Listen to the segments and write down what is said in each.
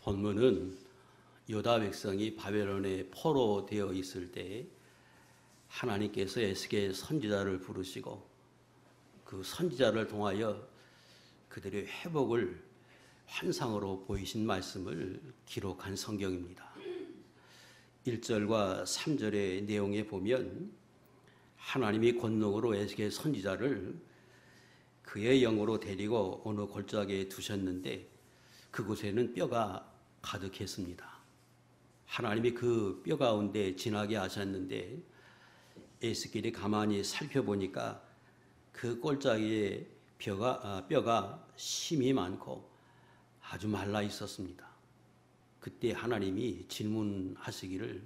본문은 유다 백성이 바벨론에 포로되어 있을 때 하나님께서 에스겔 선지자를 부르시고 그 선지자를 통하여 그들의 회복을 환상으로 보이신 말씀을 기록한 성경입니다. 1절과 3절의 내용에 보면 하나님이 권능으로 에스겔 선지자를 그의 영으로 데리고 어느 골짜기에 두셨는데 그곳에는 뼈가 가득했습니다. 하나님이 그 뼈 가운데 지나게 하셨는데 에스겔이 가만히 살펴보니까 그 골짜기에 뼈가 심이 많고 아주 말라 있었습니다. 그때 하나님이 질문하시기를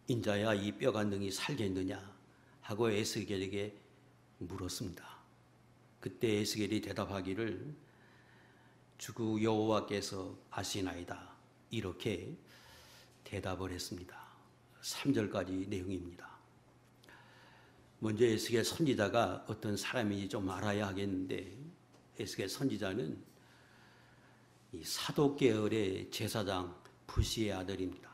인자야 이 뼈가 능히 살겠느냐 하고 에스겔에게 물었습니다. 그때 에스겔이 대답하기를 주 여호와께서 아시나이다 이렇게 대답을 했습니다. 3절까지 내용입니다. 먼저 에스겔 선지자가 어떤 사람인지 좀 알아야 하겠는데 에스겔 선지자는 이 사독 계열의 제사장 부시의 아들입니다.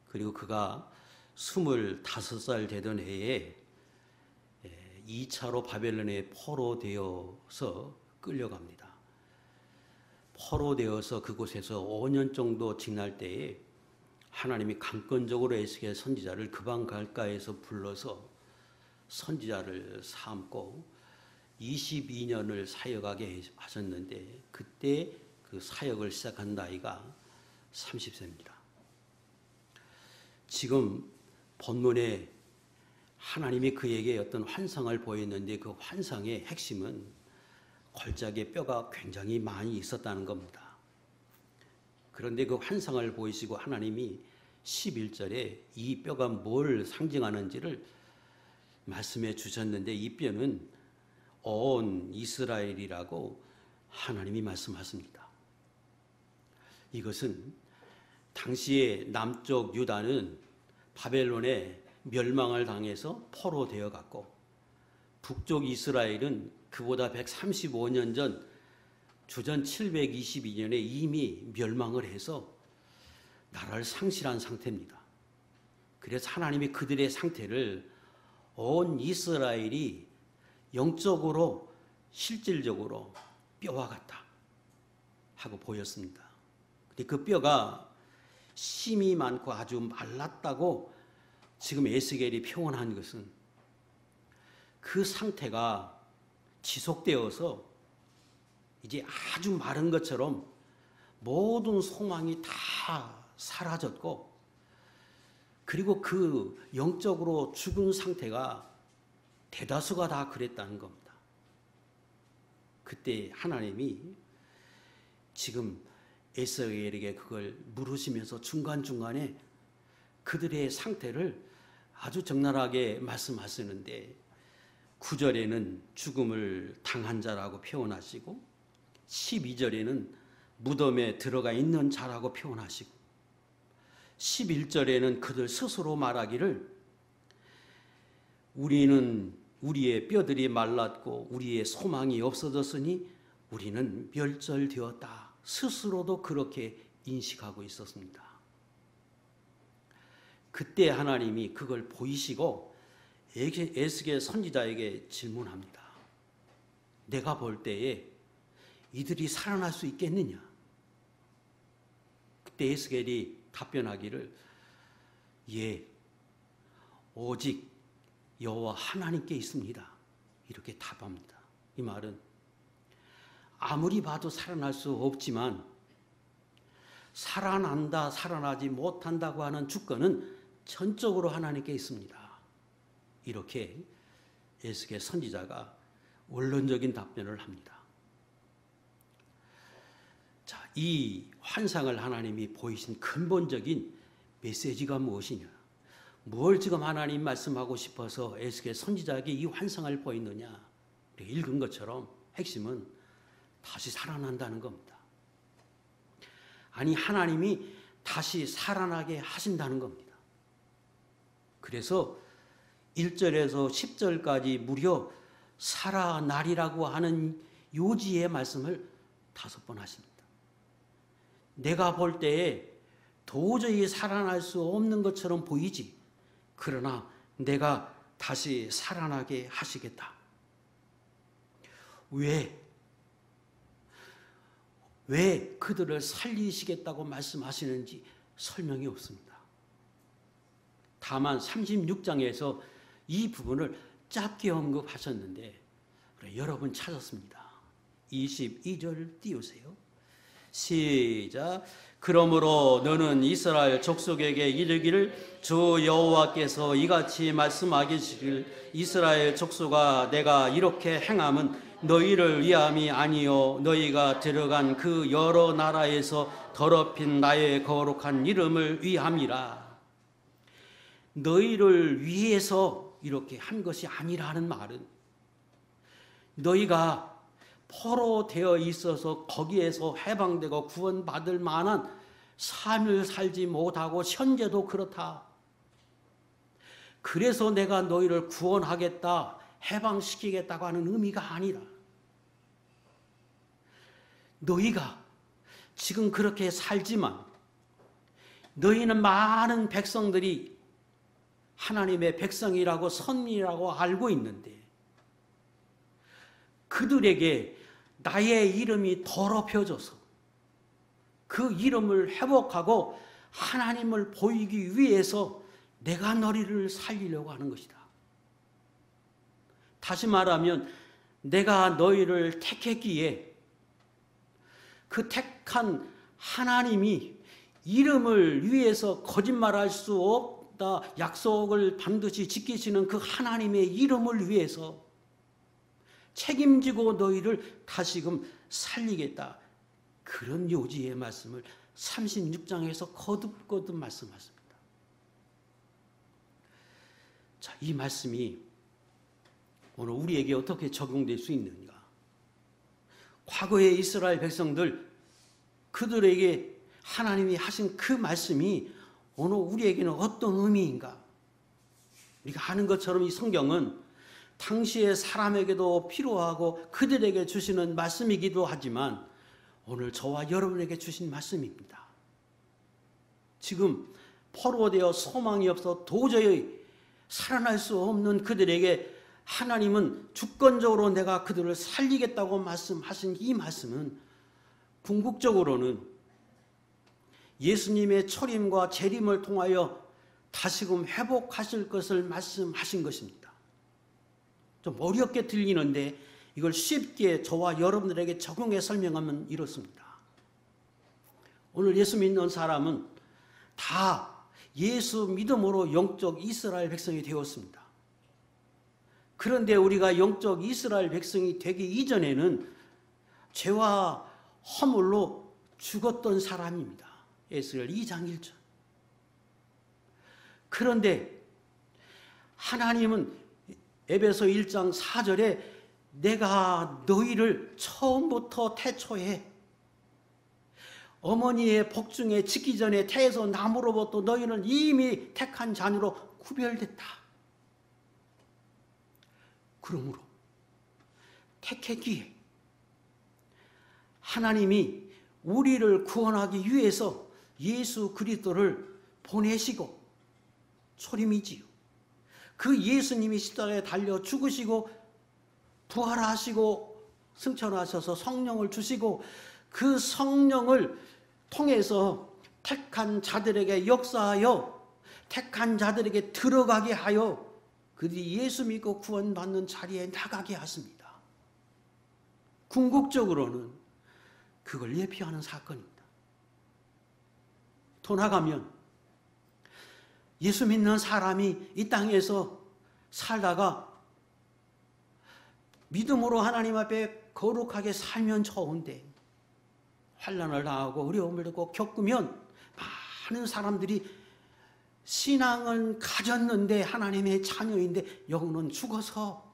그리고 그가 25살 되던 해에 2차로 바벨론에 포로되어서 끌려갑니다. 포로되어서 그곳에서 5년 정도 지날 때에 하나님이 강권적으로 에스겔 선지자를 그방갈가에서 불러서 선지자를 삼고 22년을 사역하게 하셨는데 그때 그 사역을 시작한 나이가 30세입니다. 지금 본문에 하나님이 그에게 어떤 환상을 보였는데 그 환상의 핵심은 골짜기에 뼈가 굉장히 많이 있었다는 겁니다. 그런데 그 환상을 보이시고 하나님이 11절에 이 뼈가 뭘 상징하는지를 말씀해 주셨는데 이 뼈는 온 이스라엘이라고 하나님이 말씀하십니다. 이것은 당시에 남쪽 유다는 바벨론에 멸망을 당해서 포로되어 갔고 북쪽 이스라엘은 그보다 135년 전 주전 722년에 이미 멸망을 해서 나라를 상실한 상태입니다. 그래서 하나님이 그들의 상태를 온 이스라엘이 영적으로 실질적으로 뼈와 같다 하고 보였습니다. 근데 그 뼈가 심이 많고 아주 말랐다고 지금 에스겔이 표현한 것은 그 상태가 지속되어서 이제 아주 마른 것처럼 모든 소망이 다 사라졌고 그리고 그 영적으로 죽은 상태가 대다수가 다 그랬다는 겁니다. 그때 하나님이 지금 에스겔에게 그걸 물으시면서 중간중간에 그들의 상태를 아주 적나라하게 말씀하시는데 9절에는 죽음을 당한 자라고 표현하시고 12절에는 무덤에 들어가 있는 자라고 표현하시고 11절에는 그들 스스로 말하기를 우리는 우리의 뼈들이 말랐고 우리의 소망이 없어졌으니 우리는 멸절되었다. 스스로도 그렇게 인식하고 있었습니다. 그때 하나님이 그걸 보이시고 에스겔 선지자에게 질문합니다. 내가 볼 때에 이들이 살아날 수 있겠느냐? 그때 에스겔이 답변하기를 예, 오직 여호와 하나님께 있습니다. 이렇게 답합니다. 이 말은 아무리 봐도 살아날 수 없지만 살아난다, 살아나지 못한다고 하는 주권은 전적으로 하나님께 있습니다. 이렇게 에스겔 선지자가 원론적인 답변을 합니다. 자, 이 환상을 하나님이 보이신 근본적인 메시지가 무엇이냐? 뭘 지금 하나님 말씀하고 싶어서 에스겔 선지자에게 이 환상을 보이느냐? 읽은 것처럼 핵심은 다시 살아난다는 겁니다. 아니 하나님이 다시 살아나게 하신다는 겁니다. 그래서 1절에서 10절까지 무려 살아나리라고 하는 요지의 말씀을 5번 하십니다. 내가 볼 때에 도저히 살아날 수 없는 것처럼 보이지. 그러나 내가 다시 살아나게 하시겠다. 왜 그들을 살리시겠다고 말씀하시는지 설명이 없습니다. 다만 36장에서 이 부분을 짧게 언급하셨는데 여러분 찾았습니다. 22절 띄우세요. 시작. 그러므로 너는 이스라엘 족속에게 이르기를 주 여호와께서 이같이 말씀하시기를 이스라엘 족속아 내가 이렇게 행함은 너희를 위함이 아니요 너희가 들어간 그 여러 나라에서 더럽힌 나의 거룩한 이름을 위함이라. 너희를 위해서 이렇게 한 것이 아니라는 말은 너희가 포로되어 있어서 거기에서 해방되고 구원받을 만한 삶을 살지 못하고 현재도 그렇다. 그래서 내가 너희를 구원하겠다, 해방시키겠다고 하는 의미가 아니라 너희가 지금 그렇게 살지만 너희는 많은 백성들이 하나님의 백성이라고 선민이라고 알고 있는데 그들에게 나의 이름이 더럽혀져서 그 이름을 회복하고 하나님을 보이기 위해서 내가 너희를 살리려고 하는 것이다. 다시 말하면 내가 너희를 택했기에 그 택한 하나님이 이름을 위해서 거짓말할 수 없다 약속을 반드시 지키시는 그 하나님의 이름을 위해서 책임지고 너희를 다시금 살리겠다. 그런 요지의 말씀을 36장에서 거듭거듭 말씀하십니다. 자, 이 말씀이 오늘 우리에게 어떻게 적용될 수 있는가? 과거의 이스라엘 백성들 그들에게 하나님이 하신 그 말씀이 오늘 우리에게는 어떤 의미인가? 우리가 아는 것처럼 이 성경은 당시의 사람에게도 필요하고 그들에게 주시는 말씀이기도 하지만 오늘 저와 여러분에게 주신 말씀입니다. 지금 포로되어 소망이 없어 도저히 살아날 수 없는 그들에게 하나님은 주권적으로 내가 그들을 살리겠다고 말씀하신 이 말씀은 궁극적으로는 예수님의 초림과 재림을 통하여 다시금 회복하실 것을 말씀하신 것입니다. 좀 어렵게 들리는데 이걸 쉽게 저와 여러분들에게 적용해 설명하면 이렇습니다. 오늘 예수 믿는 사람은 다 예수 믿음으로 영적 이스라엘 백성이 되었습니다. 그런데 우리가 영적 이스라엘 백성이 되기 이전에는 죄와 허물로 죽었던 사람입니다. 에스겔 2장 1절. 그런데 하나님은 에베소 1장 4절에 내가 너희를 처음부터 태초에 어머니의 복중에 짓기 전에 태에서 나무로부터 너희는 이미 택한 자녀로 구별됐다. 그러므로 택했기에 하나님이 우리를 구원하기 위해서 예수 그리스도를 보내시고 초림이지요. 그 예수님이 십자가에 달려 죽으시고 부활하시고 승천하셔서 성령을 주시고 그 성령을 통해서 택한 자들에게 역사하여 택한 자들에게 들어가게 하여 그들이 예수 믿고 구원받는 자리에 나가게 하십니다. 궁극적으로는 그걸 예표하는 사건입니다. 더 나가면 예수 믿는 사람이 이 땅에서 살다가 믿음으로 하나님 앞에 거룩하게 살면 좋은데 환난을 당하고 어려움을 겪으면 많은 사람들이 신앙은 가졌는데 하나님의 자녀인데 영혼은 죽어서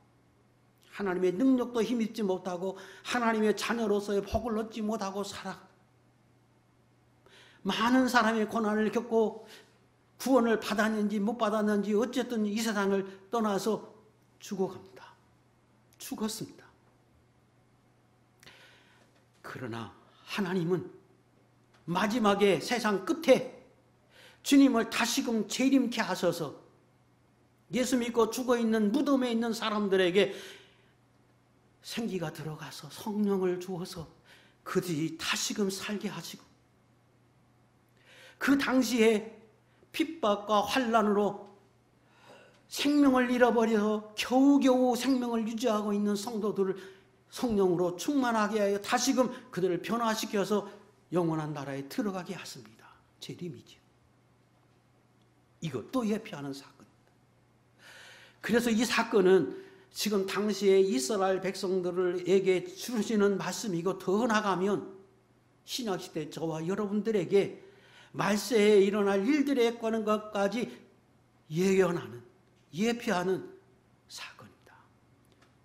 하나님의 능력도 힘입지 못하고 하나님의 자녀로서의 복을 얻지 못하고 살아. 많은 사람의 고난을 겪고 구원을 받았는지 못 받았는지 어쨌든 이 세상을 떠나서 죽어갑니다. 죽었습니다. 그러나 하나님은 마지막에 세상 끝에 주님을 다시금 재림케 하셔서 예수 믿고 죽어있는 무덤에 있는 사람들에게 생기가 들어가서 성령을 주어서 그들이 다시금 살게 하시고, 그 당시에 핍박과 환난으로 생명을 잃어버려서 겨우겨우 생명을 유지하고 있는 성도들을 성령으로 충만하게 하여 다시금 그들을 변화시켜서 영원한 나라에 들어가게 하십니다. 재림이죠. 이것도 예표하는 사건입니다. 그래서 이 사건은 지금 당시에 이스라엘 백성들에게 주시는 말씀이고, 더 나가면 신약시대 저와 여러분들에게 말세에 일어날 일들에 관한 것까지 예견하는, 예표하는 사건입니다.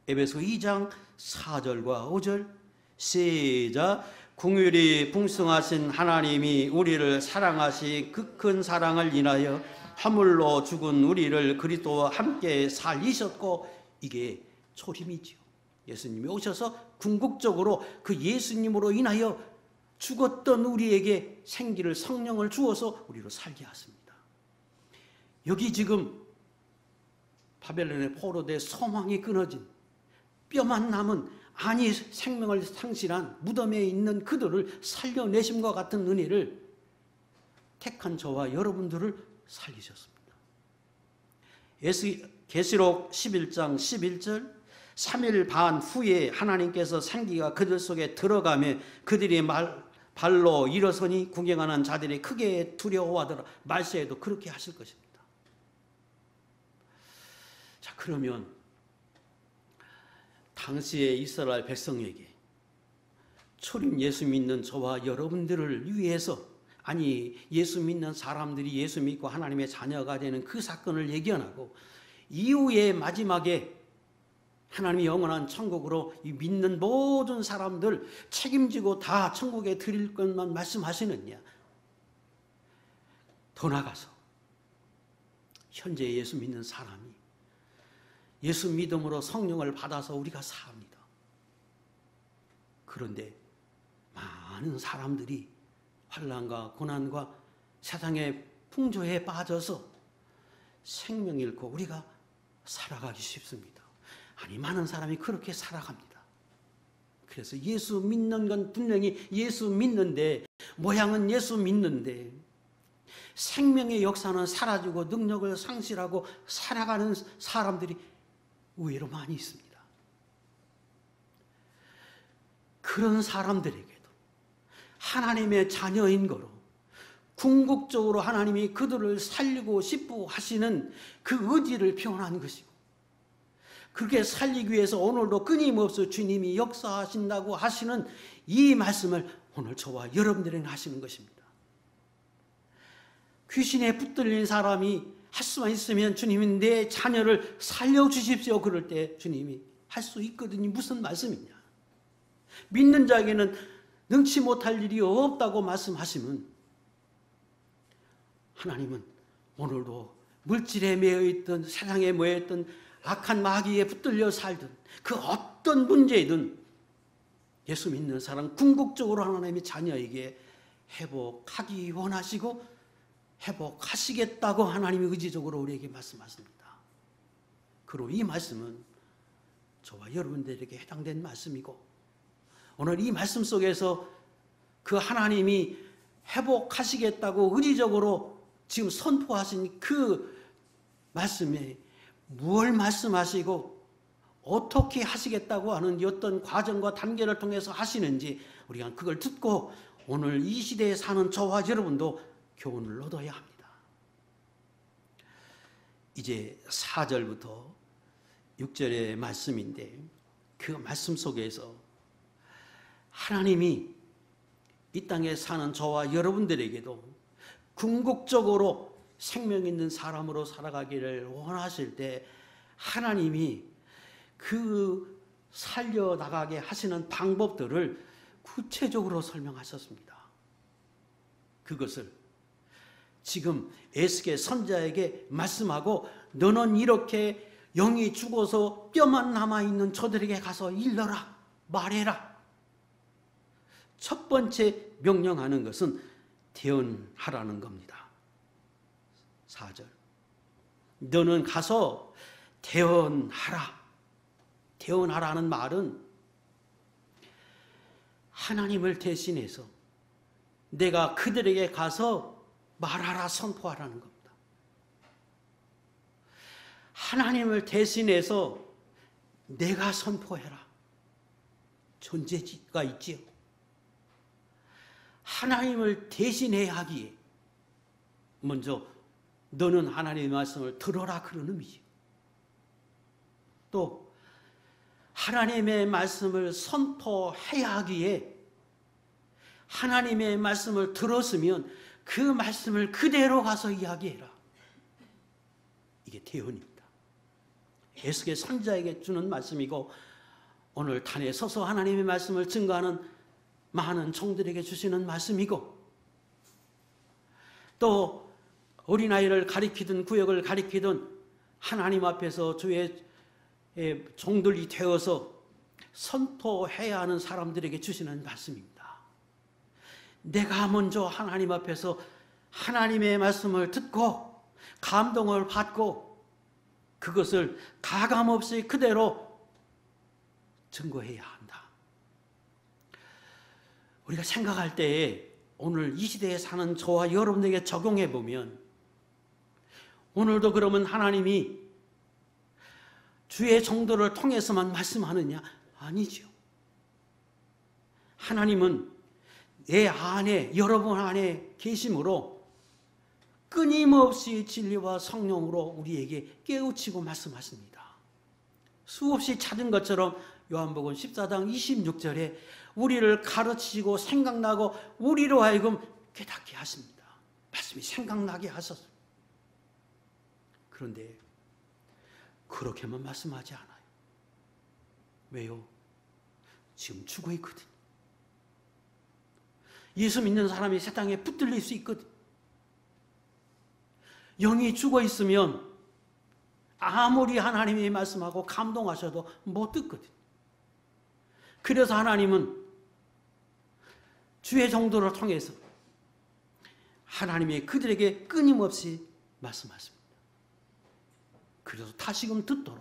에베소 2장 4절과 5절 시작. 긍휼이 풍성하신 하나님이 우리를 사랑하시 그 큰 사랑을 인하여 화물로 죽은 우리를 그리스도와 함께 살리셨고, 이게 초림이지요. 예수님이 오셔서 궁극적으로 그 예수님으로 인하여 죽었던 우리에게 생기를, 성령을 주어서 우리로 살게 하십니다. 여기 지금 바벨론의 포로돼 소망이 끊어진, 뼈만 남은, 아니 생명을 상실한 무덤에 있는 그들을 살려내심과 같은 은혜를 택한 저와 여러분들을 살리셨습니다. 계시록 11장 11절 3일 반 후에 하나님께서 생기가 그들 속에 들어가며 그들이 발로 일어서니 구경하는 자들이 크게 두려워하더라. 말세에도 그렇게 하실 것입니다. 자, 그러면 당시의 이스라엘 백성에게 초림 예수 믿는 저와 여러분들을 위해서, 아니 예수 믿는 사람들이 예수 믿고 하나님의 자녀가 되는 그 사건을 예견하고, 이후에 마지막에 하나님이 영원한 천국으로 믿는 모든 사람들 책임지고 다 천국에 드릴 것만 말씀하시느냐. 더 나가서 현재 예수 믿는 사람이 예수 믿음으로 성령을 받아서 우리가 삽니다. 그런데 많은 사람들이 환난과 고난과 세상의 풍조에 빠져서 생명 잃고 우리가 살아가기 쉽습니다. 아니, 많은 사람이 그렇게 살아갑니다. 그래서 예수 믿는 건 분명히 예수 믿는데, 모양은 예수 믿는데 생명의 역사는 사라지고 능력을 상실하고 살아가는 사람들이 의외로 많이 있습니다. 그런 사람들에게도 하나님의 자녀인 거로 궁극적으로 하나님이 그들을 살리고 싶어 하시는 그 의지를 표현한 것이고, 그렇게 살리기 위해서 오늘도 끊임없이 주님이 역사하신다고 하시는 이 말씀을 오늘 저와 여러분들에게 하시는 것입니다. 귀신에 붙들린 사람이 할 수만 있으면 주님이 내 자녀를 살려주십시오. 그럴 때 주님이 할 수 있거든요. 무슨 말씀이냐. 믿는 자에게는 능치 못할 일이 없다고 말씀하시면, 하나님은 오늘도 물질에 매여있던, 세상에 매여있던 악한 마귀에 붙들려 살든 그 어떤 문제이든 예수 믿는 사람 궁극적으로 하나님이 자녀에게 회복하기 원하시고 회복하시겠다고 하나님이 의지적으로 우리에게 말씀하십니다. 그리고 이 말씀은 저와 여러분들에게 해당된 말씀이고, 오늘 이 말씀 속에서 그 하나님이 회복하시겠다고 의지적으로 지금 선포하신 그 말씀에 무엇을 말씀하시고 어떻게 하시겠다고 하는 어떤 과정과 단계를 통해서 하시는지 우리가 그걸 듣고 오늘 이 시대에 사는 저와 여러분도 교훈을 얻어야 합니다. 이제 4절부터 6절의 말씀인데, 그 말씀 속에서 하나님이 이 땅에 사는 저와 여러분들에게도 궁극적으로 생명 있는 사람으로 살아가기를 원하실 때 하나님이 그 살려나가게 하시는 방법들을 구체적으로 설명하셨습니다. 그것을 지금 에스겔 선지자에게 말씀하고, 너는 이렇게 영이 죽어서 뼈만 남아있는 저들에게 가서 일러라, 말해라. 첫 번째 명령하는 것은 대언하라는 겁니다. 4절. 너는 가서 대언하라. 대언하라는 말은 하나님을 대신해서 내가 그들에게 가서 말하라, 선포하라는 겁니다. 하나님을 대신해서 내가 선포해라. 존재가 있지요. 하나님을 대신해야 하기에 먼저 너는 하나님의 말씀을 들어라, 그런 의미죠. 또 하나님의 말씀을 선포해야 하기에 하나님의 말씀을 들었으면 그 말씀을 그대로 가서 이야기해라. 이게 대언입니다. 에스겔 선지자에게 주는 말씀이고 오늘 단에 서서 하나님의 말씀을 증거하는 많은 종들에게 주시는 말씀이고 또 어린아이를 가리키든 구역을 가리키든 하나님 앞에서 주의 종들이 되어서 선포해야 하는 사람들에게 주시는 말씀입니다. 내가 먼저 하나님 앞에서 하나님의 말씀을 듣고 감동을 받고 그것을 가감없이 그대로 증거해야 한다. 우리가 생각할 때에 오늘 이 시대에 사는 저와 여러분에게 적용해 보면 오늘도 그러면 하나님이 주의 정도를 통해서만 말씀하느냐? 아니죠. 하나님은 내 안에, 여러분 안에 계심으로 끊임없이 진리와 성령으로 우리에게 깨우치고 말씀하십니다. 수없이 찾은 것처럼 요한복음 14장 26절에 우리를 가르치시고 생각나고 우리로 하여금 깨닫게 하십니다. 말씀이 생각나게 하소서. 그런데 그렇게만 말씀하지 않아요. 왜요? 지금 죽어 있거든. 예수 믿는 사람이 세상에 붙들릴 수 있거든. 영이 죽어 있으면 아무리 하나님이 말씀하고 감동하셔도 못 듣거든. 그래서 하나님은 주의 정도를 통해서 하나님이 그들에게 끊임없이 말씀하십니다. 그래서 다시금 듣도록,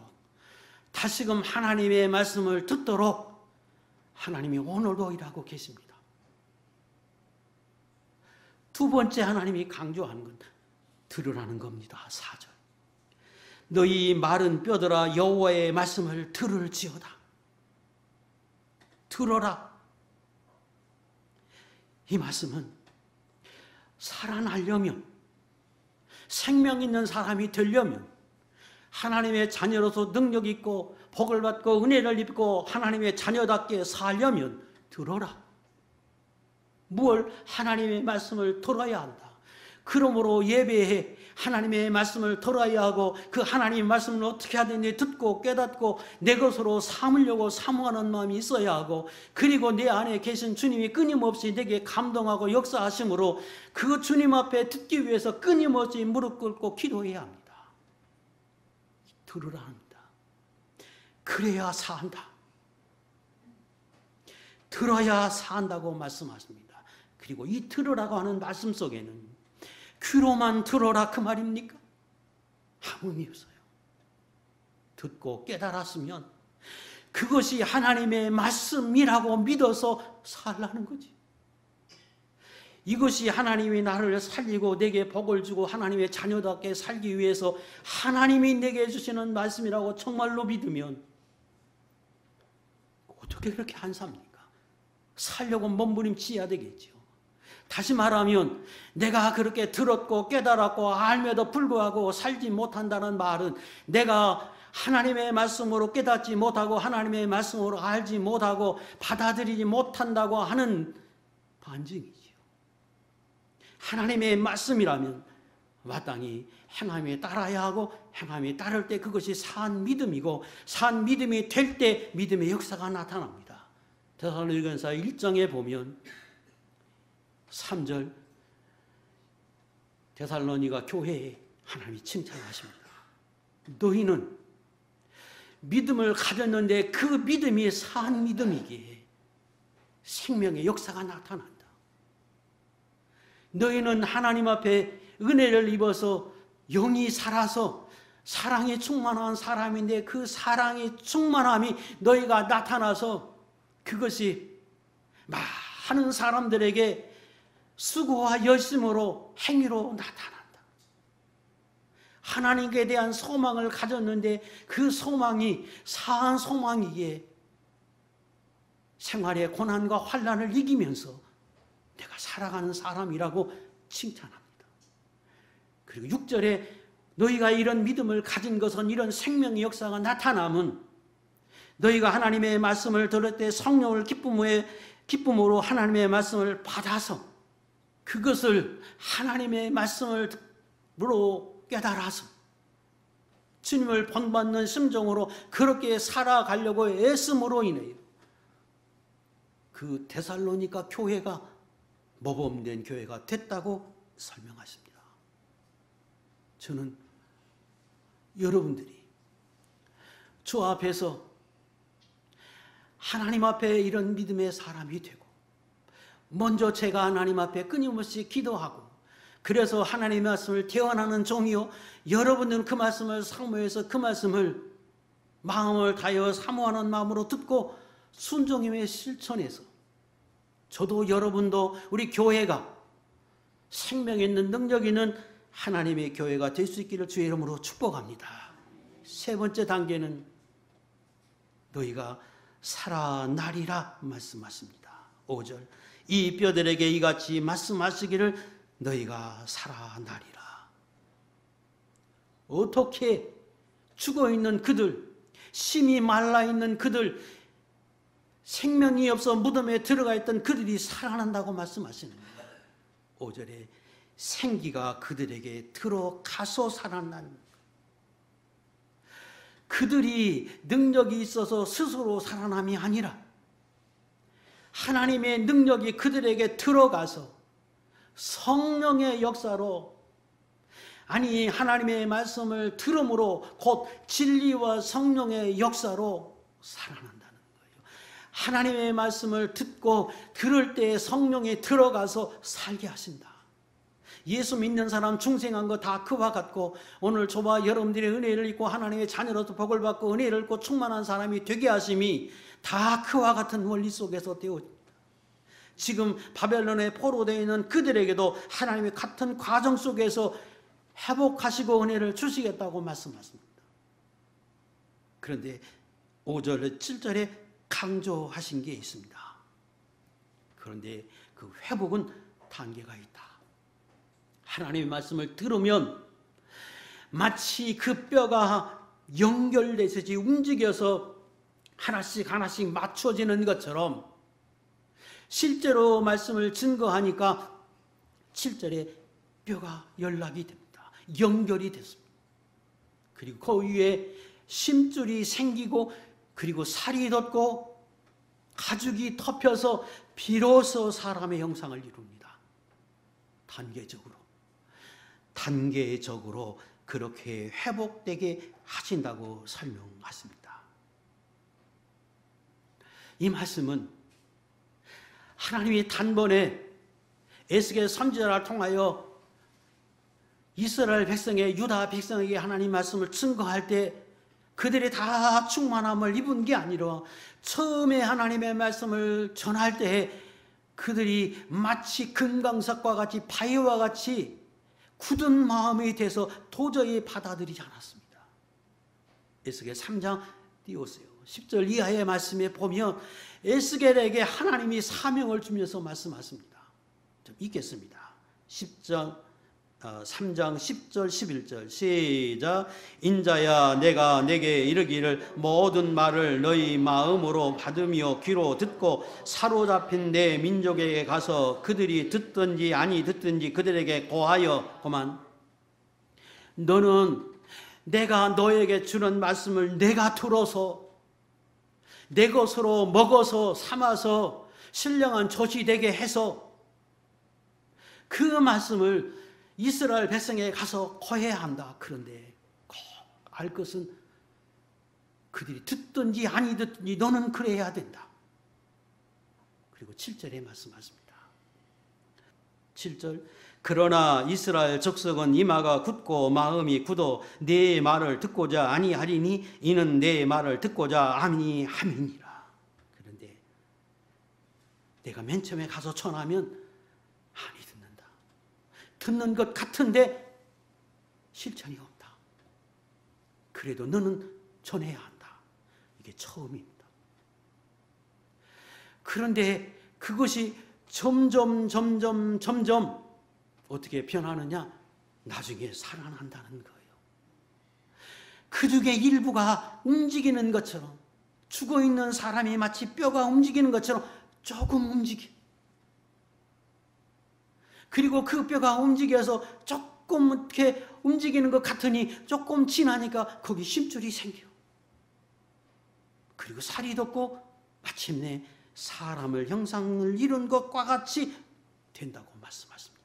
다시금 하나님의 말씀을 듣도록 하나님이 오늘도 일하고 계십니다. 두 번째 하나님이 강조하는 건 들으라는 겁니다. 4절. 너희 마른 뼈들아 여호와의 말씀을 들을지어다. 들어라. 이 말씀은 살아나려면, 생명 있는 사람이 되려면, 하나님의 자녀로서 능력 있고 복을 받고 은혜를 입고 하나님의 자녀답게 살려면 들어라. 무엇? 하나님의 말씀을 들어야 한다. 그러므로 예배에 하나님의 말씀을 들어야 하고 그 하나님의 말씀을 어떻게 하든지 듣고 깨닫고 내 것으로 삼으려고 사모하는 마음이 있어야 하고 그리고 내 안에 계신 주님이 끊임없이 내게 감동하고 역사하심으로 그 주님 앞에 듣기 위해서 끊임없이 무릎 꿇고 기도해야 합니다. 들으라 합니다. 그래야 산다. 들어야 산다고 말씀하십니다. 그리고 이 들으라고 하는 말씀 속에는 귀로만 들어라 그 말입니까? 아무 의미 없어요. 듣고 깨달았으면 그것이 하나님의 말씀이라고 믿어서 살라는 거지. 이것이 하나님이 나를 살리고 내게 복을 주고 하나님의 자녀답게 살기 위해서 하나님이 내게 주시는 말씀이라고 정말로 믿으면 어떻게 그렇게 안 삽니까? 살려고 몸부림치야 되겠죠. 다시 말하면 내가 그렇게 들었고 깨달았고 알면도 불구하고 살지 못한다는 말은 내가 하나님의 말씀으로 깨닫지 못하고 하나님의 말씀으로 알지 못하고 받아들이지 못한다고 하는 반증이지요. 하나님의 말씀이라면 마땅히 행함에 따라야 하고 행함에 따를 때 그것이 산 믿음이고 산 믿음이 될 때 믿음의 역사가 나타납니다. 데살로니가서 1장에 보면 3절 데살로니가 교회에 하나님이 칭찬하십니다. 너희는 믿음을 가졌는데 그 믿음이 산 믿음이기에 생명의 역사가 나타난다. 너희는 하나님 앞에 은혜를 입어서 영이 살아서 사랑에 충만한 사람인데 그 사랑의 충만함이 너희가 나타나서 그것이 많은 사람들에게 수고와 열심으로 행위로 나타난다. 하나님께 대한 소망을 가졌는데 그 소망이 사한 소망이기에 생활의 고난과 환난을 이기면서 내가 살아가는 사람이라고 칭찬합니다. 그리고 6절에 너희가 이런 믿음을 가진 것은 이런 생명의 역사가 나타남은 너희가 하나님의 말씀을 들을 때 성령을 기쁨으로 하나님의 말씀을 받아서 그것을 하나님의 말씀으로 깨달아서 주님을 본받는 심정으로 그렇게 살아가려고 애씀으로 인해요. 그 데살로니가 교회가 모범된 교회가 됐다고 설명하십니다. 저는 여러분들이 주 앞에서 하나님 앞에 이런 믿음의 사람이 되고 먼저 제가 하나님 앞에 끊임없이 기도하고 그래서 하나님의 말씀을 대언하는 종이요 여러분들은 그 말씀을 사모해서 그 말씀을 마음을 다하여 사모하는 마음으로 듣고 순종임에 실천해서 저도 여러분도 우리 교회가 생명 있는 능력 있는 하나님의 교회가 될 수 있기를 주의 이름으로 축복합니다. 세 번째 단계는 너희가 살아나리라 말씀하십니다. 5절 이 뼈들에게 이같이 말씀하시기를 너희가 살아나리라. 어떻게 죽어있는 그들, 심이 말라있는 그들, 생명이 없어 무덤에 들어가 있던 그들이 살아난다고 말씀하시는 거예요. 5절에 생기가 그들에게 들어가서 살아나는 거예요. 그들이 능력이 있어서 스스로 살아남이 아니라 하나님의 능력이 그들에게 들어가서 성령의 역사로 아니 하나님의 말씀을 들음으로 곧 진리와 성령의 역사로 살아난다는 거예요. 하나님의 말씀을 듣고 들을 때 성령이 들어가서 살게 하신다. 예수 믿는 사람 중생한 거 다 그와 같고 오늘 저와 여러분들의 은혜를 입고 하나님의 자녀로서 복을 받고 은혜를 입고 충만한 사람이 되게 하심이 다 그와 같은 원리 속에서 되어집니다. 지금 바벨론에 포로되어 있는 그들에게도 하나님의 같은 과정 속에서 회복하시고 은혜를 주시겠다고 말씀하십니다. 그런데 5절, 7절에 강조하신 게 있습니다. 그런데 그 회복은 단계가 있다. 하나님의 말씀을 들으면 마치 그 뼈가 연결되듯이 움직여서 하나씩 하나씩 맞춰지는 것처럼 실제로 말씀을 증거하니까 7절에 뼈가 연락이 됩니다. 연결이 됐습니다. 그리고 그 위에 심줄이 생기고 그리고 살이 돋고 가죽이 덮여서 비로소 사람의 형상을 이룹니다. 단계적으로 그렇게 회복되게 하신다고 설명하십니다. 이 말씀은 하나님이 단번에 에스겔 선지자를 통하여 이스라엘 백성의 유다 백성에게 하나님 말씀을 증거할 때 그들이 다 충만함을 입은 게 아니라 처음에 하나님의 말씀을 전할 때 그들이 마치 금강석과 같이 바위와 같이 굳은 마음이 돼서 도저히 받아들이지 않았습니다. 에스겔 3장 띄우세요. 10절 이하의 말씀에 보면 에스겔에게 하나님이 사명을 주면서 말씀하십니다. 좀 읽겠습니다. 3장 10절 11절 시작. 인자야 내가 내게 이르기를 모든 말을 너희 마음으로 받으며 귀로 듣고 사로잡힌 내 민족에게 가서 그들이 듣든지 아니 듣든지 그들에게 고하여 고만 너는 내가 너에게 주는 말씀을 내가 들어서 내 것으로 먹어서 삼아서 신령한 젖이 되게 해서 그 말씀을 이스라엘 백성에게 가서 거해야 한다. 그런데 꼭 알 것은 그들이 듣든지 아니 듣든지 너는 그래야 된다. 그리고 7절에 말씀하십니다. 7절. 그러나 이스라엘 족속은 이마가 굳고 마음이 굳어 내 말을 듣고자 아니하리니 이는 내 말을 듣고자 아니함이니라. 그런데 내가 맨 처음에 가서 전하면 아니 듣는다. 듣는 것 같은데 실천이 없다. 그래도 너는 전해야 한다. 이게 처음입니다. 그런데 그것이 점점 어떻게 변하느냐? 나중에 살아난다는 거예요. 그 중에 일부가 움직이는 것처럼, 죽어있는 사람이 마치 뼈가 움직이는 것처럼 조금 움직여. 그리고 그 뼈가 움직여서 조금 이렇게 움직이는 것 같으니 조금 지나니까 거기 심줄이 생겨. 그리고 살이 돋고 마침내 사람을 형상을 이룬 것과 같이 된다고 말씀하십니다.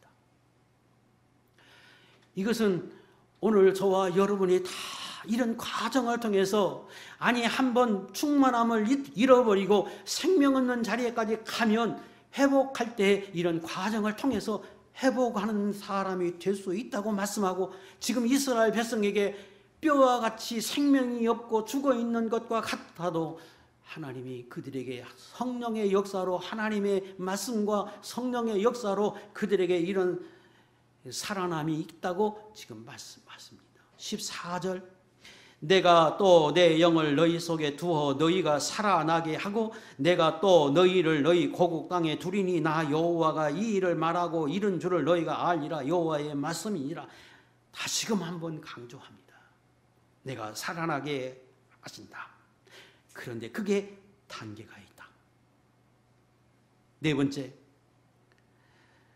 이것은 오늘 저와 여러분이 다 이런 과정을 통해서, 아니 한번 충만함을 잃어버리고 생명 없는 자리에까지 가면 회복할 때 이런 과정을 통해서 회복하는 사람이 될 수 있다고 말씀하고, 지금 이스라엘 백성에게 뼈와 같이 생명이 없고 죽어있는 것과 같아도 하나님이 그들에게 성령의 역사로, 하나님의 말씀과 성령의 역사로 그들에게 이런 살아남이 있다고 지금 말씀하십니다. 14절. 내가 또 내 영을 너희 속에 두어 너희가 살아나게 하고 내가 또 너희를 너희 고국 땅에 두리니 나 여호와가 이 일을 말하고 이른 줄을 너희가 알리라. 여호와의 말씀이니라. 다시금 한번 강조합니다. 내가 살아나게 하신다. 그런데 그게 단계가 있다. 네 번째,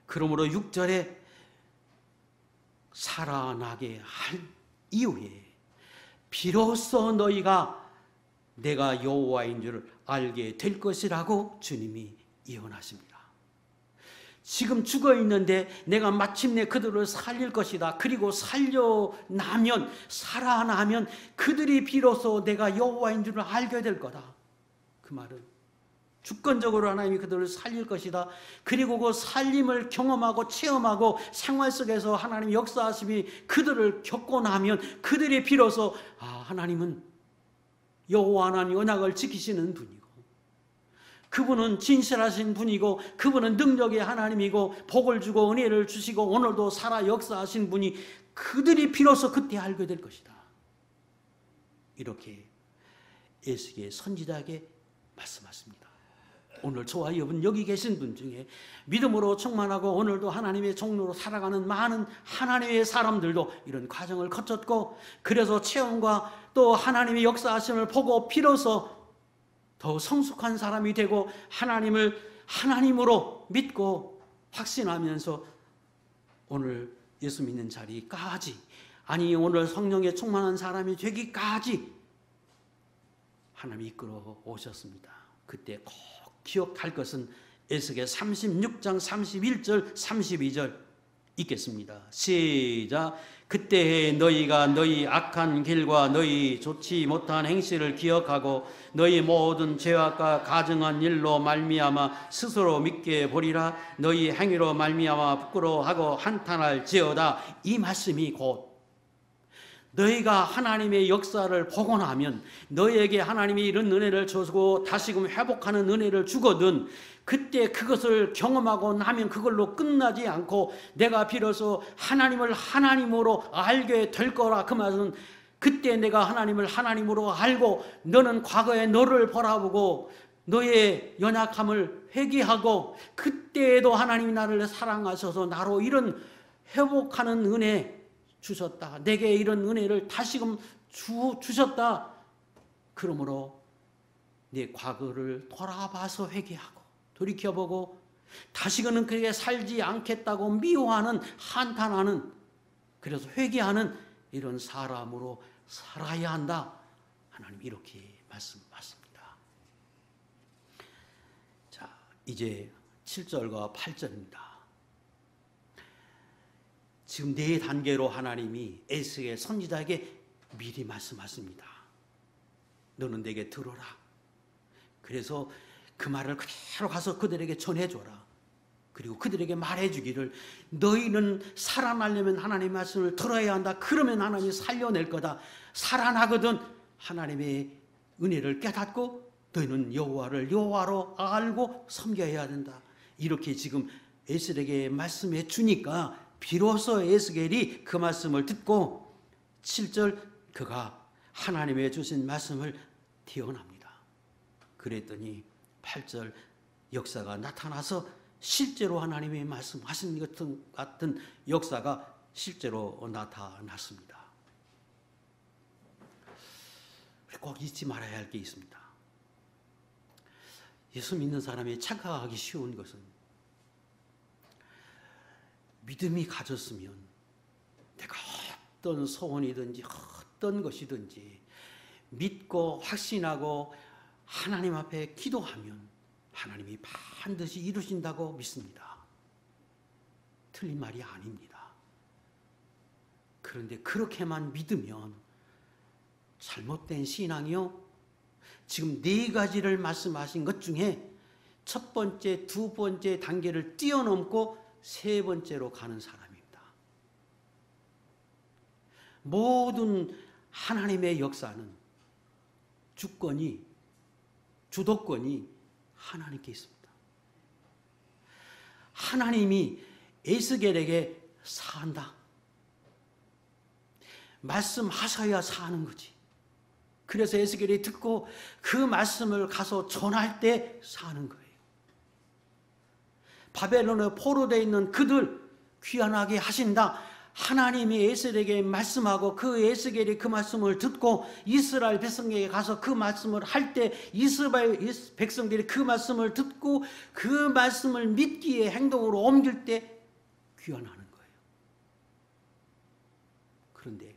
그러므로 6절에 살아나게 할 이후에 비로소 너희가 내가 여호와인 줄을 알게 될 것이라고 주님이 예언하십니다. 지금 죽어있는데 내가 마침내 그들을 살릴 것이다. 그리고 살아나면 그들이 비로소 내가 여호와인 줄을 알게 될 거다. 그 말은 주권적으로 하나님이 그들을 살릴 것이다. 그리고 그 살림을 경험하고 체험하고 생활 속에서 하나님 역사하심이 그들을 겪고 나면 그들이 비로소 하나님은 여호와 하나님 언약을 지키시는 분이고, 그분은 진실하신 분이고, 그분은 능력의 하나님이고, 복을 주고 은혜를 주시고 오늘도 살아 역사하신 분이 그들이 비로소 그때 알게 될 것이다. 이렇게 에스겔 선지자에게 말씀하십니다. 오늘 저와 여러분 여기 계신 분 중에 믿음으로 충만하고 오늘도 하나님의 종로로 살아가는 많은 하나님의 사람들도 이런 과정을 거쳤고, 그래서 체험과 또 하나님의 역사하심을 보고 비로소 더 성숙한 사람이 되고 하나님을 하나님으로 믿고 확신하면서 오늘 예수 믿는 자리까지, 아니 오늘 성령에 충만한 사람이 되기까지 하나님이 이끌어 오셨습니다. 그때 꼭 기억할 것은 에스겔 36장 31절 32절 읽겠습니다. 시작. 그때에 너희가 너희 악한 길과 너희 좋지 못한 행실을 기억하고 너희 모든 죄악과 가증한 일로 말미암아 스스로 믿게 보리라. 너희 행위로 말미암아 부끄러워하고 한탄할지어다. 이 말씀이 곧 너희가 하나님의 역사를 보고 나면, 너희에게 하나님이 이런 은혜를 주고 다시금 회복하는 은혜를 주거든, 그때 그것을 경험하고 나면 그걸로 끝나지 않고 내가 비로소 하나님을 하나님으로 알게 될 거라. 그 말은 그때 내가 하나님을 하나님으로 알고 너는 과거에 너를 바라보고 너의 연약함을 회개하고, 그때에도 하나님이 나를 사랑하셔서 나로 이런 회복하는 은혜 주셨다. 내게 이런 은혜를 다시금 주셨다. 그러므로 내 과거를 돌아봐서 회개하고 돌이켜보고 다시는 그에게 살지 않겠다고 미워하는, 한탄하는, 그래서 회개하는 이런 사람으로 살아야 한다. 하나님 이렇게 말씀하십니다. 자, 이제 7절과 8절입니다. 지금 네 단계로 하나님이 에스겔 선지자에게 미리 말씀하십니다. 너는 내게 들어라. 그래서 그 말을 그대로 가서 그들에게 전해줘라. 그리고 그들에게 말해주기를 너희는 살아나려면 하나님의 말씀을 들어야 한다. 그러면 하나님이 살려낼 거다. 살아나거든 하나님의 은혜를 깨닫고 너희는 여호와를 여호와로 알고 섬겨야 된다. 이렇게 지금 에스겔에게 말씀해 주니까 비로소 에스겔이 그 말씀을 듣고 7절 그가 하나님의 주신 말씀을 태어납니다. 그랬더니 8절 역사가 나타나서 실제로 하나님의 말씀하신 것 같은 역사가 실제로 나타났습니다. 꼭 잊지 말아야 할 게 있습니다. 예수 믿는 사람이 착각하기 쉬운 것은 믿음이 가졌으면 내가 어떤 소원이든지 어떤 것이든지 믿고 확신하고 하나님 앞에 기도하면 하나님이 반드시 이루신다고 믿습니다. 틀린 말이 아닙니다. 그런데 그렇게만 믿으면 잘못된 신앙이요. 지금 4가지를 말씀하신 것 중에 첫 번째, 두 번째 단계를 뛰어넘고 3번째로 가는 사람입니다. 모든 하나님의 역사는 주권이, 주도권이 하나님께 있습니다. 하나님이 에스겔에게 산다. 말씀하셔야 사는 거지. 그래서 에스겔이 듣고 그 말씀을 가서 전할 때 사는 거예요. 바벨론에 포로되어 있는 그들 귀환하게 하신다. 하나님이 에스겔에게 말씀하고 그 에스겔이 그 말씀을 듣고 이스라엘 백성에게 가서 그 말씀을 할 때 이스라엘 백성들이 그 말씀을 듣고 그 말씀을 믿기에 행동으로 옮길 때 귀환하는 거예요. 그런데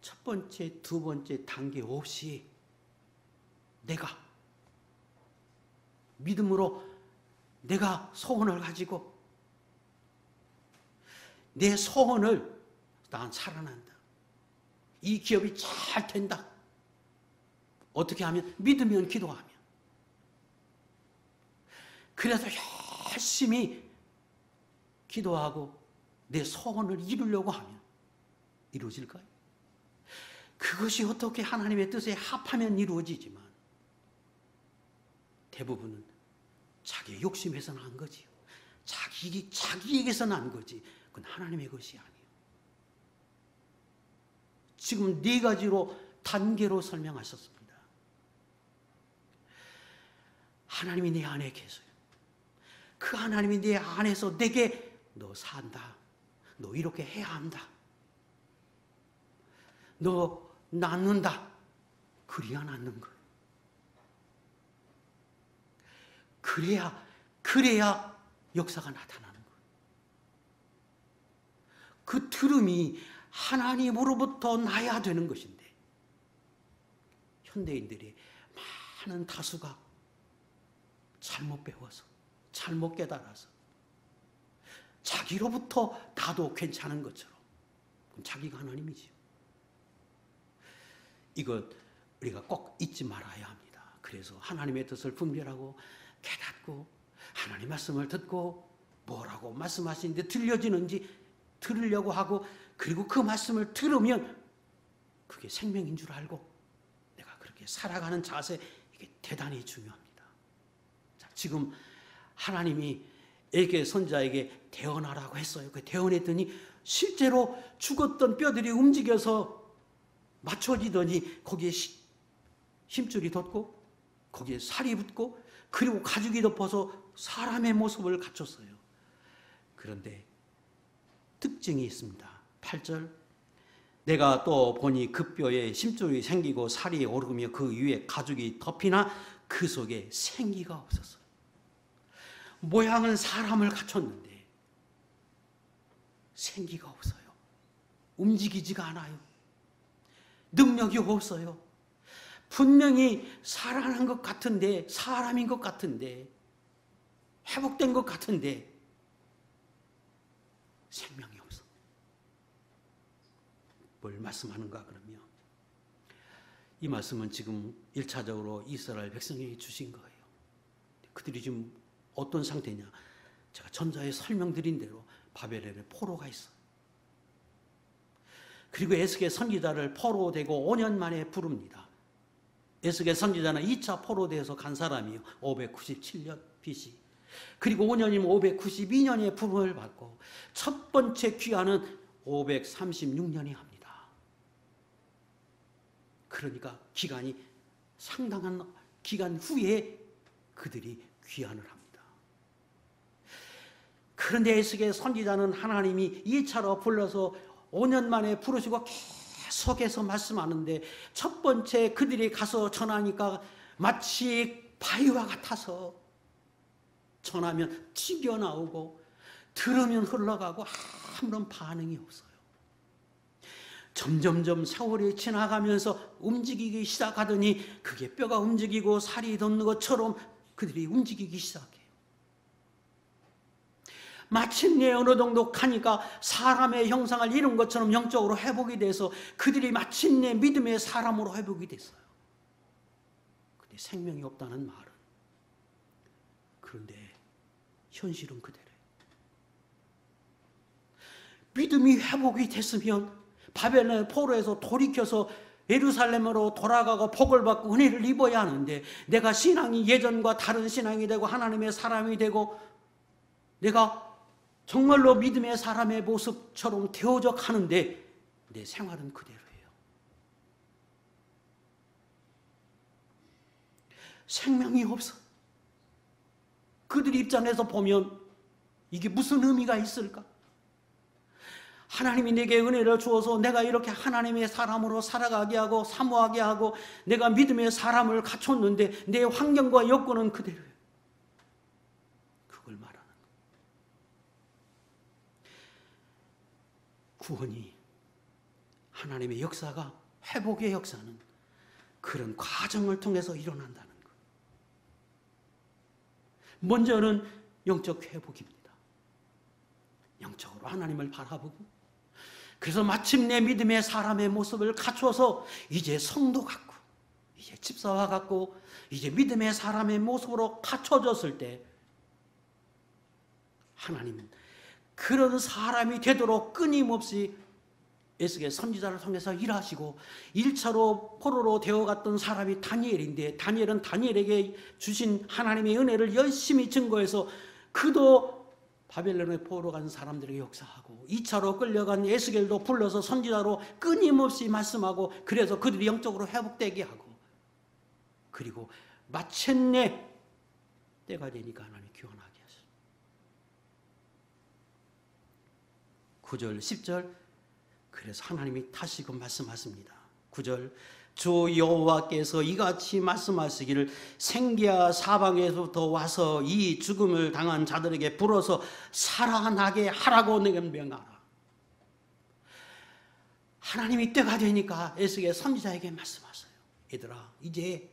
첫 번째, 두 번째 단계 없이 내가 믿음으로 내가 소원을 가지고 내 소원을 난 살아난다. 이 기업이 잘 된다. 어떻게 하면? 믿으면 기도하면. 그래서 열심히 기도하고 내 소원을 이루려고 하면 이루어질까요? 그것이 어떻게 하나님의 뜻에 합하면 이루어지지만 대부분은 자기의 욕심에서 난 거지요. 자기에게서 난 거지. 그건 하나님의 것이 아니에요. 지금 4가지로 단계로 설명하셨습니다. 하나님이 내 안에 계세요. 그 하나님이 내 안에서 내게 너 산다. 너 이렇게 해야 한다. 너 낳는다. 그래야 낳는 거예요. 그래야 역사가 나타나는 거예요. 그 들음이 하나님으로부터 나야 되는 것인데 현대인들이 많은 다수가 잘못 배워서 잘못 깨달아서 자기로부터 나도 괜찮은 것처럼 그럼 자기가 하나님이지요. 이것 우리가 꼭 잊지 말아야 합니다. 그래서 하나님의 뜻을 분별하고 깨닫고 하나님 말씀을 듣고 뭐라고 말씀하시는데 들려지는지 들으려고 하고 그리고 그 말씀을 들으면 그게 생명인 줄 알고 내가 그렇게 살아가는 자세 이게 대단히 중요합니다. 자, 지금 하나님이 에게 선자에게 대언하라고 했어요. 그 대언했더니 실제로 죽었던 뼈들이 움직여서 맞춰지더니 거기에 힘줄이 돋고 거기에 살이 붙고 그리고 가죽이 덮어서 사람의 모습을 갖췄어요. 그런데 특징이 있습니다. 8절 내가 또 보니 그 뼈에 심줄이 생기고 살이 오르며 그 위에 가죽이 덮이나 그 속에 생기가 없었어요. 모양은 사람을 갖췄는데 생기가 없어요. 움직이지가 않아요. 능력이 없어요. 분명히 살아난 것 같은데 사람인 것 같은데 회복된 것 같은데 생명이 없어. 뭘 말씀하는가 그러면 이 말씀은 지금 1차적으로 이스라엘 백성에게 주신 거예요. 그들이 지금 어떤 상태냐? 제가 전자에 설명드린 대로 바벨론에 포로가 있어요. 그리고 에스겔 선지자를 포로되고 5년 만에 부릅니다. 에스겔 선지자는 2차 포로대에서 간 사람이요. 597년 BC. 그리고 5년이면 592년에 부름을 받고 첫 번째 귀환은 536년이 합니다. 그러니까 기간이 상당한 기간 후에 그들이 귀환을 합니다. 그런데 에스겔 선지자는 하나님이 2차로 불러서 5년 만에 부르시고 계속해서 말씀하는데 첫 번째 그들이 가서 전하니까 마치 바위와 같아서 전하면 튀겨나오고 들으면 흘러가고 아무런 반응이 없어요. 점점점 세월이 지나가면서 움직이기 시작하더니 그게 뼈가 움직이고 살이 돋는 것처럼 그들이 움직이기 시작해요. 마침내 어느 정도 가니까 사람의 형상을 이룬 것처럼 영적으로 회복이 돼서 그들이 마침내 믿음의 사람으로 회복이 됐어요. 근데 생명이 없다는 말은, 그런데 현실은 그대로예요. 믿음이 회복이 됐으면 바벨론 포로에서 돌이켜서 예루살렘으로 돌아가고 복을 받고 은혜를 입어야 하는데, 내가 신앙이 예전과 다른 신앙이 되고 하나님의 사람이 되고 내가 정말로 믿음의 사람의 모습처럼 되어져 가는데 내 생활은 그대로예요. 생명이 없어. 그들 입장에서 보면 이게 무슨 의미가 있을까? 하나님이 내게 은혜를 주어서 내가 이렇게 하나님의 사람으로 살아가게 하고 사모하게 하고 내가 믿음의 사람을 갖췄는데 내 환경과 여건은 그대로예요. 그걸 말하는 거예요. 구원이, 하나님의 역사가, 회복의 역사는 그런 과정을 통해서 일어난다는 것. 먼저는 영적 회복입니다. 영적으로 하나님을 바라보고, 그래서 마침내 믿음의 사람의 모습을 갖춰서 이제 성도 같고 이제 집사와 같고 이제 믿음의 사람의 모습으로 갖춰졌을 때 하나님은 그런 사람이 되도록 끊임없이 에스겔 선지자를 통해서 일하시고, 1차로 포로로 되어갔던 사람이 다니엘인데 다니엘은 다니엘에게 주신 하나님의 은혜를 열심히 증거해서 그도 바벨론에 포로 간 사람들에게 역사하고, 2차로 끌려간 에스겔도 불러서 선지자로 끊임없이 말씀하고, 그래서 그들이 영적으로 회복되게 하고, 그리고 마침내 때가 되니까 하나님이 귀환하게 하셨어요. 9절 10절. 그래서 하나님이 다시금 말씀하십니다. 9절. 주 여호와께서 이같이 말씀하시기를, 생기야 사방에서부터 와서 이 죽음을 당한 자들에게 불어서 살아나게 하라고 내게 명하라. 하나님이 때가 되니까 에스겔 선지자에게 말씀하세요. 얘들아, 이제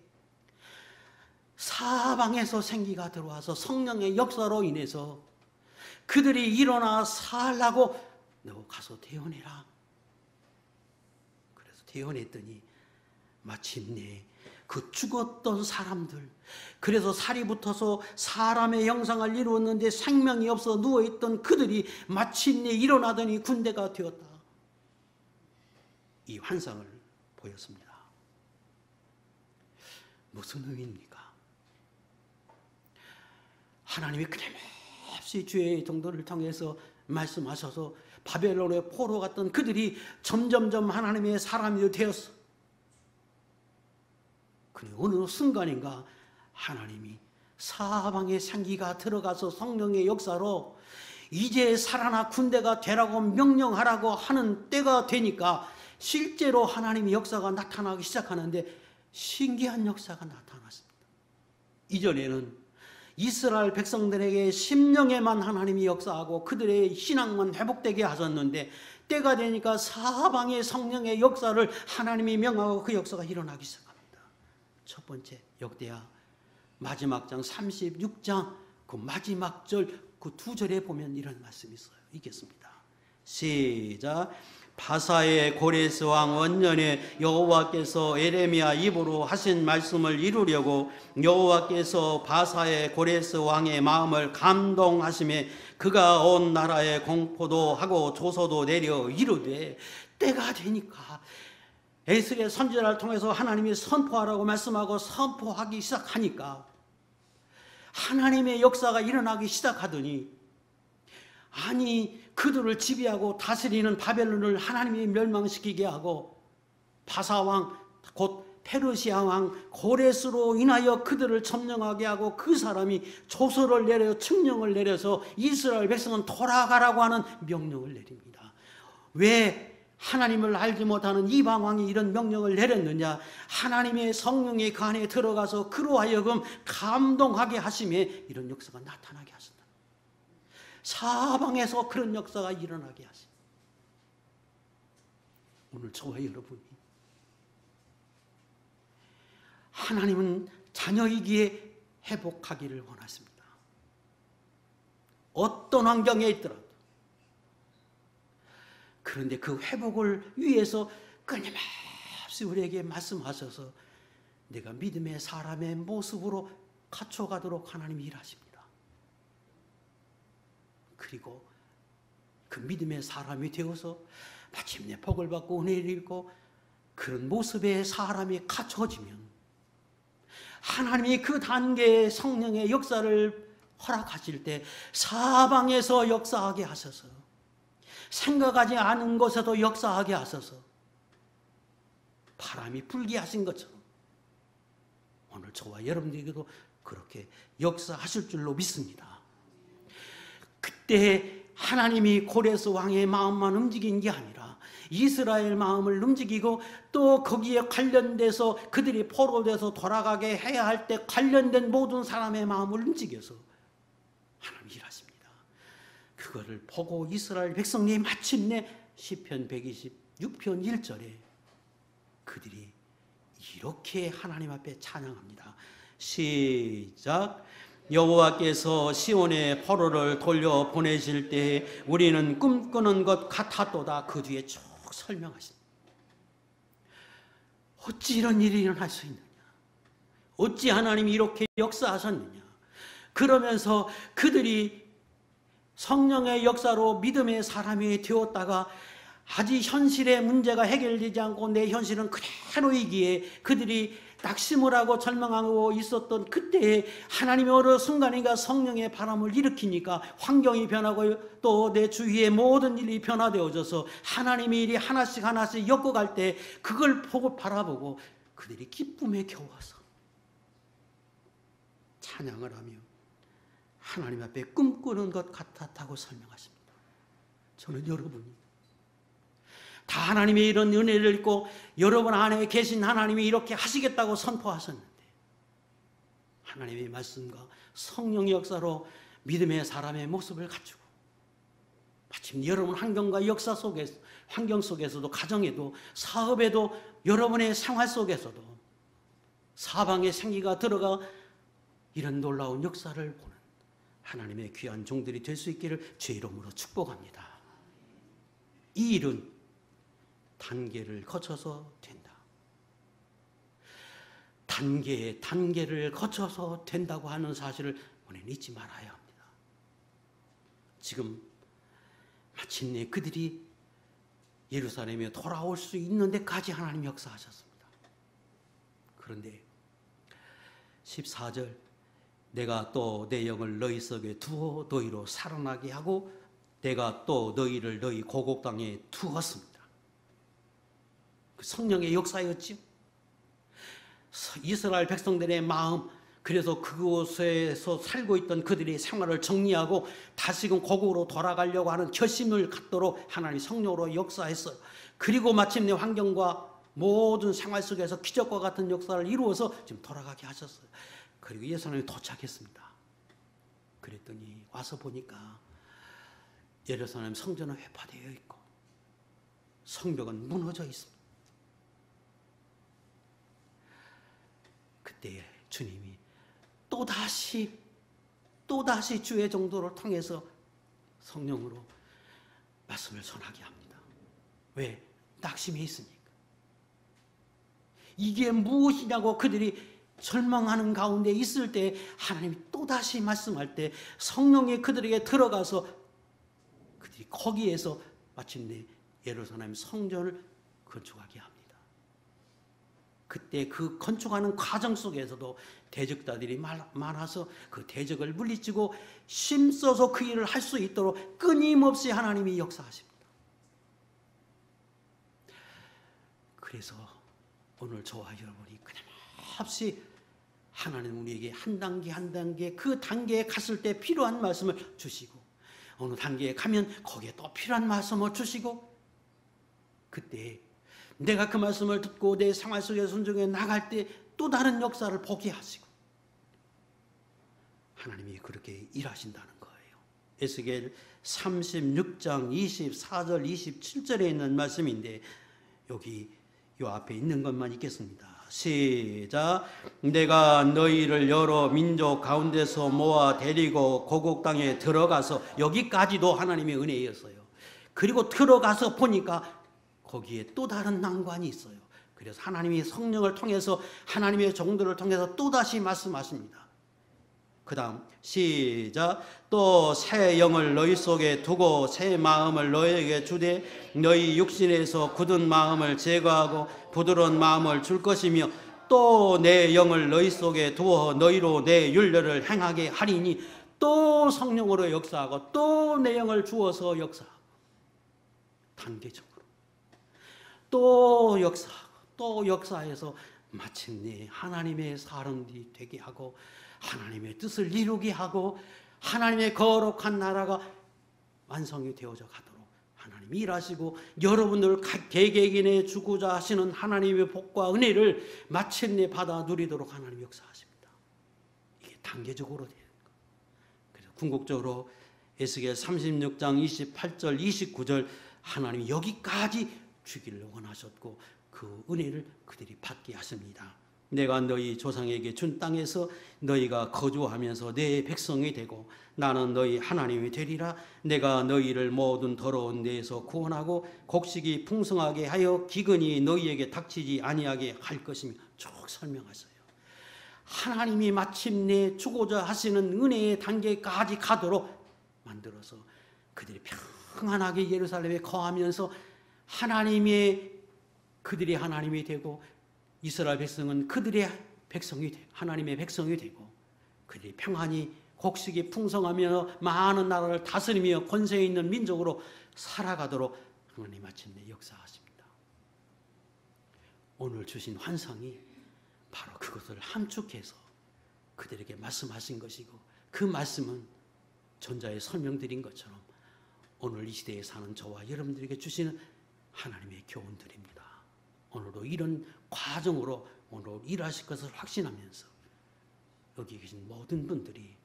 사방에서 생기가 들어와서 성령의 역사로 인해서 그들이 일어나 살라고 너 가서 대언해라. 그래서 대언했더니 마침내 그 죽었던 사람들, 그래서 살이 붙어서 사람의 형상을 이루었는데 생명이 없어 누워있던 그들이 마침내 일어나더니 군대가 되었다. 이 환상을 보였습니다. 무슨 의미입니까? 하나님이 끊임없이 주의 정도를 통해서 말씀하셔서 바벨론의 포로 갔던 그들이 점점점 하나님의 사람이 되었어. 근데 어느 순간인가 하나님이 사방에 생기가 들어가서 성령의 역사로 이제 살아나 군대가 되라고 명령하라고 하는 때가 되니까 실제로 하나님의 역사가 나타나기 시작하는데 신기한 역사가 나타났습니다. 이전에는 이스라엘 백성들에게 심령에만 하나님이 역사하고 그들의 신앙만 회복되게 하셨는데, 때가 되니까 사방의 성령의 역사를 하나님이 명하고 그 역사가 일어나기 시작합니다. 첫 번째, 역대하 마지막 장 36장 그 마지막 절 그 2절에 보면 이런 말씀이 있어요. 읽겠습니다. 시작. 바사의 고레스 왕 원년에 여호와께서 에레미야 입으로 하신 말씀을 이루려고 여호와께서 바사의 고레스 왕의 마음을 감동하심에 그가 온 나라에 공포도 하고 조서도 내려 이르되 때가 되니까 에스겔 선지자를 통해서 하나님이 선포하라고 말씀하고 선포하기 시작하니까 하나님의 역사가 일어나기 시작하더니 아니 그들을 지배하고 다스리는 바벨론을 하나님이 멸망시키게 하고 바사왕 곧 페르시아 왕 고레스로 인하여 그들을 점령하게 하고 그 사람이 조서를 내려 칙령을 내려서 이스라엘 백성은 돌아가라고 하는 명령을 내립니다. 왜 하나님을 알지 못하는 이방 왕이 이런 명령을 내렸느냐? 하나님의 성령이 그 안에 들어가서 그로 하여금 감동하게 하심에 이런 역사가 나타나게 하신다. 사방에서 그런 역사가 일어나게 하신다. 오늘 저와 여러분이 하나님은 자녀이기에 회복하기를 원하십니다. 어떤 환경에 있더라도. 그런데 그 회복을 위해서 끊임없이 우리에게 말씀하셔서 내가 믿음의 사람의 모습으로 갖춰가도록 하나님이 일하십니다. 그리고 그 믿음의 사람이 되어서 마침내 복을 받고 은혜를 입고 그런 모습의 사람이 갖춰지면 하나님이 그 단계의 성령의 역사를 허락하실 때 사방에서 역사하게 하셔서 생각하지 않은 곳에도 역사하게 하셔서 바람이 불게 하신 것처럼 오늘 저와 여러분들에게도 그렇게 역사하실 줄로 믿습니다. 그때 하나님이 고레스 왕의 마음만 움직인 게 아니라 이스라엘 마음을 움직이고 또 거기에 관련돼서 그들이 포로돼서 돌아가게 해야 할 때 관련된 모든 사람의 마음을 움직여서 하나님이 일하십니다. 그거를 보고 이스라엘 백성이 마침내 시편 126편 1절에 그들이 이렇게 하나님 앞에 찬양합니다. 시작. 여호와께서 시온의 포로를 돌려 보내실 때 우리는 꿈꾸는 것 같았도다. 그 뒤에 쭉 설명하십니다. 어찌 이런 일이 일어날 수 있느냐? 어찌 하나님이 이렇게 역사하셨느냐? 그러면서 그들이 성령의 역사로 믿음의 사람이 되었다가 아직 현실의 문제가 해결되지 않고 내 현실은 그대로이기에 그들이 낙심을 하고 절망하고 있었던 그때에 하나님이 어느 순간인가 성령의 바람을 일으키니까 환경이 변하고 또 내 주위의 모든 일이 변화되어져서 하나님의 일이 하나씩 하나씩 엮어갈 때 그걸 보고 바라보고 그들이 기쁨에 겨워서 찬양을 하며 하나님 앞에 꿈꾸는 것 같았다고 설명하십니다. 저는 여러분이 다 하나님의 이런 은혜를 입고 여러분 안에 계신 하나님이 이렇게 하시겠다고 선포하셨는데 하나님의 말씀과 성령의 역사로 믿음의 사람의 모습을 갖추고 마침 여러분 환경과 역사 속에서 환경 속에서도 가정에도 사업에도 여러분의 생활 속에서도 사방에 생기가 들어가 이런 놀라운 역사를 보는 하나님의 귀한 종들이 될 수 있기를 주의 이름으로 축복합니다. 이 일은 단계를 거쳐서 된다. 단계를 거쳐서 된다고 하는 사실을 우리는 잊지 말아야 합니다. 지금 마침내 그들이 예루살렘에 돌아올 수 있는 데까지 하나님 역사하셨습니다. 그런데 14절 내가 또 내 영을 너희 속에 두어 너희로 살아나게 하고 내가 또 너희를 너희 고국 땅에 두었습니다. 그 성령의 역사였지요. 이스라엘 백성들의 마음, 그래서 그곳에서 살고 있던 그들의 생활을 정리하고 다시금 고국으로 돌아가려고 하는 결심을 갖도록 하나님 성령으로 역사했어요. 그리고 마침내 환경과 모든 생활 속에서 기적과 같은 역사를 이루어서 지금 돌아가게 하셨어요. 그리고 예루살렘에 도착했습니다. 그랬더니 와서 보니까 예루살렘 성전은 회파되어 있고 성벽은 무너져 있습니다. 그때 주님이 또다시 주의 정도를 통해서 성령으로 말씀을 전하게 합니다. 왜? 낙심해 있으니까. 이게 무엇이냐고 그들이 절망하는 가운데 있을 때 하나님이 또다시 말씀할 때 성령이 그들에게 들어가서 그들이 거기에서 마침내 예루살렘 성전을 건축하게 합니다. 그때 그 건축하는 과정 속에서도 대적자들이 많아서 그 대적을 물리치고 힘써서 그 일을 할 수 있도록 끊임없이 하나님이 역사하십니다. 그래서 오늘 저와 여러분이 끊임없이 하나님 우리에게 한 단계 한 단계 그 단계에 갔을 때 필요한 말씀을 주시고 어느 단계에 가면 거기에 또 필요한 말씀을 주시고 그때 내가 그 말씀을 듣고 내 생활 속에 순종해 나갈 때 또 다른 역사를 보게 하시고 하나님이 그렇게 일하신다는 거예요. 에스겔 36장 24절 27절에 있는 말씀인데 여기 요 앞에 있는 것만 읽겠습니다. 시작. 내가 너희를 여러 민족 가운데서 모아 데리고 고국 땅에 들어가서 여기까지도 하나님의 은혜였어요. 그리고 들어가서 보니까 거기에 또 다른 난관이 있어요. 그래서 하나님이 성령을 통해서 하나님의 종들을 통해서 또다시 말씀하십니다. 그 다음 시작. 또 새 영을 너희 속에 두고 새 마음을 너희에게 주되 너희 육신에서 굳은 마음을 제거하고 부드러운 마음을 줄 것이며 또 내 영을 너희 속에 두어 너희로 내 율례를 행하게 하리니 또 성령으로 역사하고 또 내 영을 주어서 역사하고 단계적으로 또 역사하고 또 역사해서 마침내 하나님의 사람들이 되게 하고 하나님의 뜻을 이루게 하고 하나님의 거룩한 나라가 완성이 되어져 가도록 하나님이 일하시고 여러분들 개개인에 주고자 하시는 하나님의 복과 은혜를 마침내 받아 누리도록 하나님 역사하십니다. 이게 단계적으로 되는 거예요. 그래서 궁극적으로 에스겔 36장 28절 29절 하나님이 여기까지 주기를 원하셨고 그 은혜를 그들이 받게 하십니다. 내가 너희 조상에게 준 땅에서 너희가 거주하면서 내 백성이 되고 나는 너희 하나님이 되리라. 내가 너희를 모든 더러운 데에서 구원하고 곡식이 풍성하게 하여 기근이 너희에게 닥치지 아니하게 할 것이며 쭉 설명하세요. 하나님이 마침내 주고자 하시는 은혜의 단계까지 가도록 만들어서 그들이 평안하게 예루살렘에 거하면서 그들이 하나님이 되고 이스라엘 백성은 그들의 백성이 되고 하나님의 백성이 되고 그들이 평안히 곡식이 풍성하며 많은 나라를 다스리며 권세 있는 민족으로 살아가도록 하나님 마침내 역사하십니다. 오늘 주신 환상이 바로 그것을 함축해서 그들에게 말씀하신 것이고 그 말씀은 전자에 설명드린 것처럼 오늘 이 시대에 사는 저와 여러분들에게 주시는 하나님의 교훈들입니다. 오늘도 이런 과정으로 오늘 일하실 것을 확신하면서 여기 계신 모든 분들이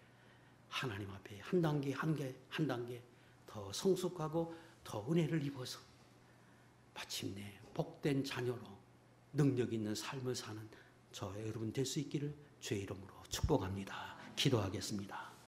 하나님 앞에 한 단계 한 단계 더 성숙하고 더 은혜를 입어서 마침내 복된 자녀로 능력 있는 삶을 사는 저 여러분 될 수 있기를 주의 이름으로 축복합니다. 기도하겠습니다.